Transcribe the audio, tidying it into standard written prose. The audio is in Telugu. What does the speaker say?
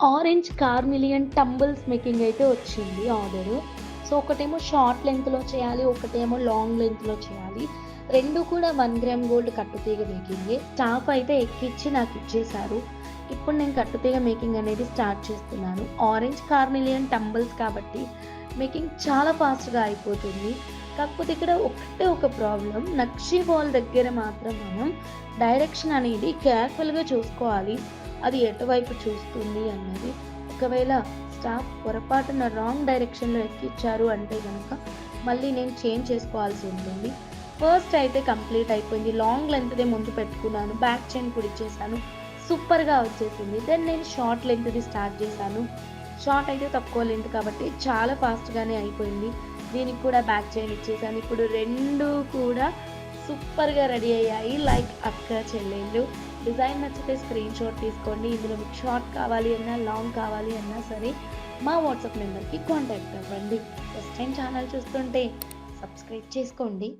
ఆరెంజ్ కార్నిలియన్ టంబుల్స్ మేకింగ్ అయితే వచ్చింది ఆర్డరు. సో, ఒకటేమో షార్ట్ లెంగ్త్‌లో చేయాలి. ఒకటేమో లాంగ్ లెంగ్త్‌లో చేయాలి. 2 కూడా 1 గ్రామ్ గోల్డ్ కట్టుతీగ మేకింగే. స్టాఫ్ అయితే ఎక్కిచ్చి నాకిచ్చేశారు. ఇప్పుడు నేను కట్టుతీగ మేకింగ్ అనేది స్టార్ట్ చేస్తున్నాను. ఆరెంజ్ కార్నిలియన్ టంబుల్స్ కాబట్టి మేకింగ్ చాలా ఫాస్ట్‌గా అయిపోతుంది. కాకపోతే ఇక్కడ ఒకటే ఒక ప్రాబ్లమ్, నక్షి బాల్ దగ్గర మాత్రం మనం డైరెక్షన్ అనేది కేర్‌ఫుల్‌గా చూసుకోవాలి. అది ఎటువైపు చూస్తుంది అన్నది. ఒకవేళ స్టాఫ్ పొరపాటున రాంగ్ డైరెక్షన్‌లో ఎక్కిచ్చారు అంటే గనక మళ్ళీ నేను చేంజ్ చేసుకోవాల్సి ఉంటుంది. ఫస్ట్ అయితే కంప్లీట్ అయిపోయింది. లాంగ్ లెంగ్త్‌దే ముందు పెట్టుకున్నాను. బ్యాక్ చైన్ కూడా ఇచ్చేసాను. సూపర్‌గా వచ్చేసింది. దెన్ నేను షార్ట్ లెంగ్త్‌ది స్టార్ట్ చేశాను. షార్ట్ అయితే తక్కువ లెంగ్త్ కాబట్టి చాలా ఫాస్ట్‌గానే అయిపోయింది. దీనికి కూడా బ్యాక్ చైన్ ఇచ్చేసాను. ఇప్పుడు 2 కూడా సూపర్‌గా రెడీ అయ్యాయి. లైక్ అక్క చెల్లెళ్ళు. డిజైన్ నచ్చితే స్క్రీన్‌షాట్ తీసుకోండి. ఇందులో మీకు షార్ట్ కావాలి అన్నా, లాంగ్ కావాలి అన్నా సరే మా వాట్సాప్ నెంబర్‌కి కాంటాక్ట్ అవ్వండి. ఫస్ట్ టైం ఛానల్ చూస్తుంటే సబ్స్క్రైబ్ చేసుకోండి.